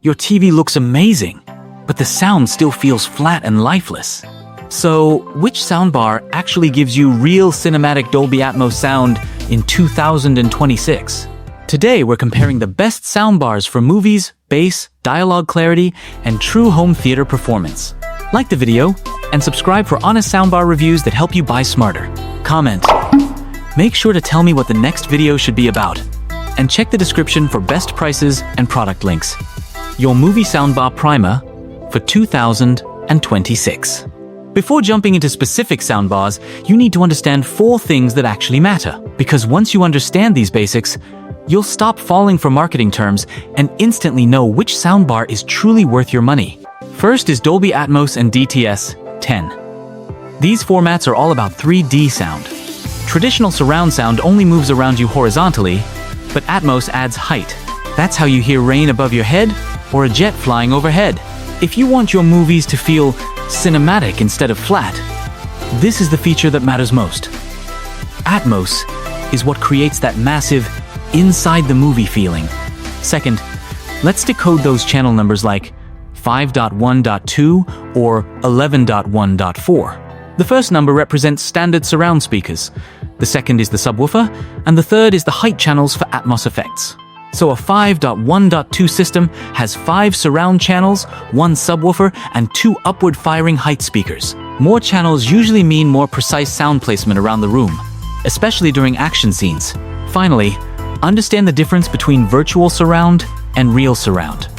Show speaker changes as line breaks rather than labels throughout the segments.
Your TV looks amazing, but the sound still feels flat and lifeless. So, which soundbar actually gives you real cinematic Dolby Atmos sound in 2026? Today, we're comparing the best soundbars for movies, bass, dialogue clarity, and true home theater performance. Like the video, and subscribe for honest soundbar reviews that help you buy smarter. Comment. Make sure to tell me what the next video should be about. And check the description for best prices and product links. Your movie soundbar primer for 2026. Before jumping into specific soundbars, you need to understand 4 things that actually matter. Because once you understand these basics, you'll stop falling for marketing terms and instantly know which soundbar is truly worth your money. First is Dolby Atmos and DTS-10. These formats are all about 3D sound. Traditional surround sound only moves around you horizontally, but Atmos adds height. That's how you hear rain above your head or a jet flying overhead. If you want your movies to feel cinematic instead of flat, this is the feature that matters most. Atmos is what creates that massive inside-the-movie feeling. Second, let's decode those channel numbers like 5.1.2 or 11.1.4. The first number represents standard surround speakers, the second is the subwoofer, and the third is the height channels for Atmos effects. So a 5.1.2 system has 5 surround channels, 1 subwoofer, and 2 upward-firing height speakers. More channels usually mean more precise sound placement around the room, especially during action scenes. Finally, understand the difference between virtual surround and real surround.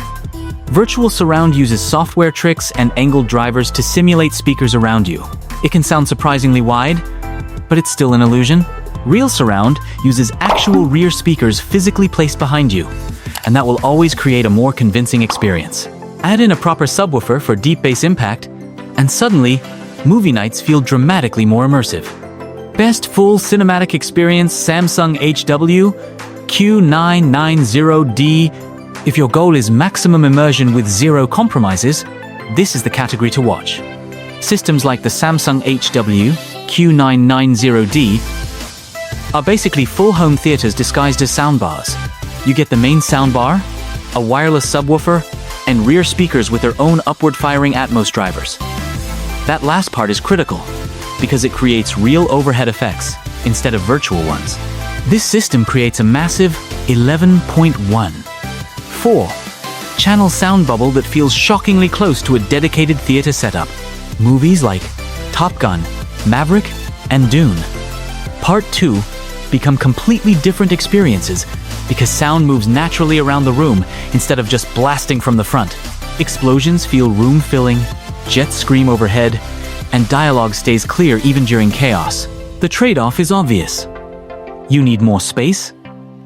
Virtual surround uses software tricks and angled drivers to simulate speakers around you. It can sound surprisingly wide, but it's still an illusion. Real surround uses actual rear speakers physically placed behind you, and that will always create a more convincing experience. Add in a proper subwoofer for deep bass impact, and suddenly, movie nights feel dramatically more immersive. Best full cinematic experience Samsung HW Q990D. If your goal is maximum immersion with zero compromises, this is the category to watch. Systems like the Samsung HW Q990D are basically full home theaters disguised as soundbars. You get the main soundbar, a wireless subwoofer, and rear speakers with their own upward-firing Atmos drivers. That last part is critical, because it creates real overhead effects instead of virtual ones. This system creates a massive 11.1 channel sound bubble that feels shockingly close to a dedicated theater setup. Movies like Top Gun, Maverick, and Dune Part 2 become completely different experiences because sound moves naturally around the room instead of just blasting from the front. Explosions feel room-filling, jets scream overhead, and dialogue stays clear even during chaos. The trade-off is obvious. You need more space,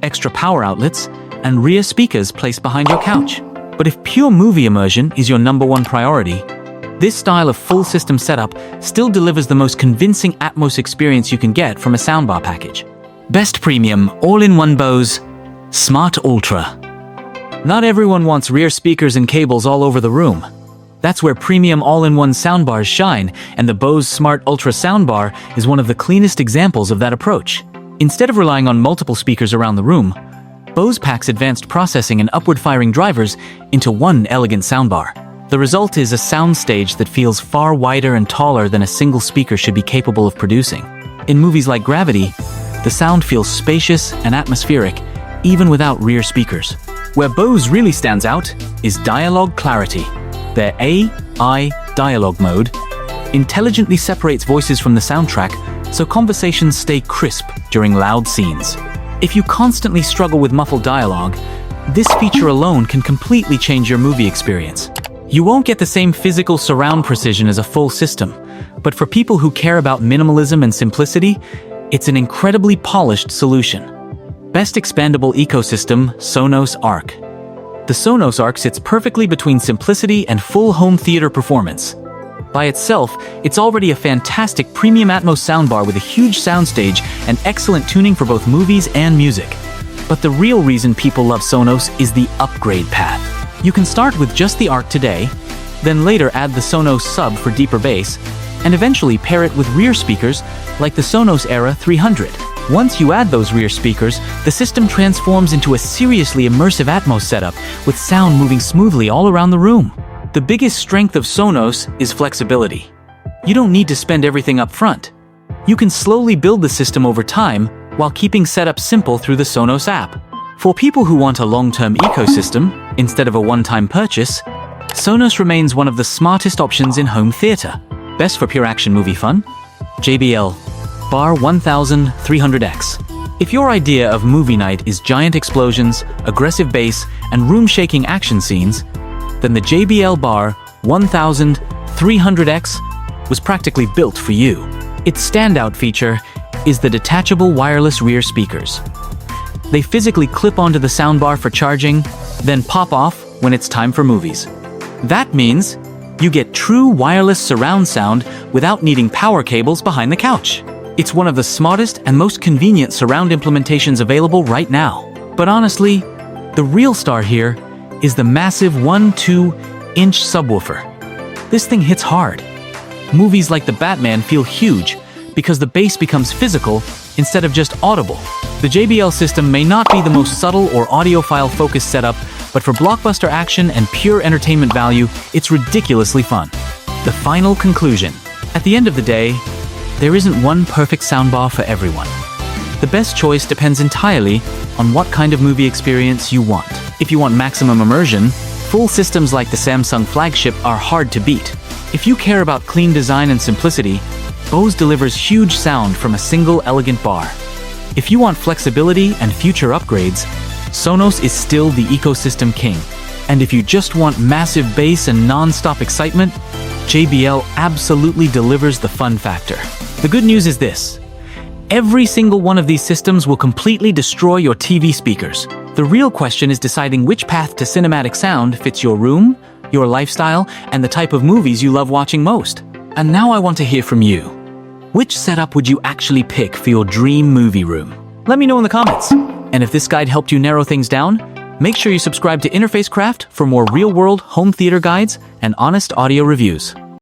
extra power outlets, and rear speakers placed behind your couch. But if pure movie immersion is your #1 priority, this style of full system setup still delivers the most convincing Atmos experience you can get from a soundbar package. Best Premium All-in-One Bose Smart Ultra. Not everyone wants rear speakers and cables all over the room. That's where premium all-in-one soundbars shine, and the Bose Smart Ultra soundbar is one of the cleanest examples of that approach. Instead of relying on multiple speakers around the room, Bose packs advanced processing and upward-firing drivers into one elegant soundbar. The result is a soundstage that feels far wider and taller than a single speaker should be capable of producing. In movies like Gravity, the sound feels spacious and atmospheric, even without rear speakers. Where Bose really stands out is dialogue clarity. Their AI dialogue mode intelligently separates voices from the soundtrack so conversations stay crisp during loud scenes. If you constantly struggle with muffled dialogue, this feature alone can completely change your movie experience. You won't get the same physical surround precision as a full system, but for people who care about minimalism and simplicity, it's an incredibly polished solution. Best expandable ecosystem, Sonos Arc. The Sonos Arc sits perfectly between simplicity and full home theater performance. By itself, it's already a fantastic premium Atmos soundbar with a huge soundstage and excellent tuning for both movies and music. But the real reason people love Sonos is the upgrade path. You can start with just the Arc today, then later add the Sonos Sub for deeper bass, and eventually pair it with rear speakers like the Sonos Era 300. Once you add those rear speakers, the system transforms into a seriously immersive Atmos setup with sound moving smoothly all around the room. The biggest strength of Sonos is flexibility. You don't need to spend everything up front. You can slowly build the system over time while keeping setup simple through the Sonos app. For people who want a long-term ecosystem, instead of a one-time purchase, Sonos remains one of the smartest options in home theater. Best for pure action movie fun? JBL Bar 1300X. If your idea of movie night is giant explosions, aggressive bass, and room-shaking action scenes, then the JBL Bar 1300X was practically built for you. Its standout feature is the detachable wireless rear speakers. They physically clip onto the soundbar for charging, then pop off when it's time for movies. That means you get true wireless surround sound without needing power cables behind the couch. It's one of the smartest and most convenient surround implementations available right now. But honestly, the real star here is the massive 1.2-inch subwoofer. This thing hits hard. Movies like The Batman feel huge because the bass becomes physical instead of just audible. The JBL system may not be the most subtle or audiophile-focused setup, but for blockbuster action and pure entertainment value, it's ridiculously fun. The final conclusion. At the end of the day, there isn't one perfect soundbar for everyone. The best choice depends entirely on what kind of movie experience you want. If you want maximum immersion, full systems like the Samsung flagship are hard to beat. If you care about clean design and simplicity, Bose delivers huge sound from a single elegant bar. If you want flexibility and future upgrades, Sonos is still the ecosystem king. And if you just want massive bass and non-stop excitement, JBL absolutely delivers the fun factor. The good news is this: every single one of these systems will completely destroy your TV speakers. The real question is deciding which path to cinematic sound fits your room, your lifestyle, and the type of movies you love watching most. And now I want to hear from you. Which setup would you actually pick for your dream movie room? Let me know in the comments. And if this guide helped you narrow things down, make sure you subscribe to Interface Craft for more real-world home theater guides and honest audio reviews.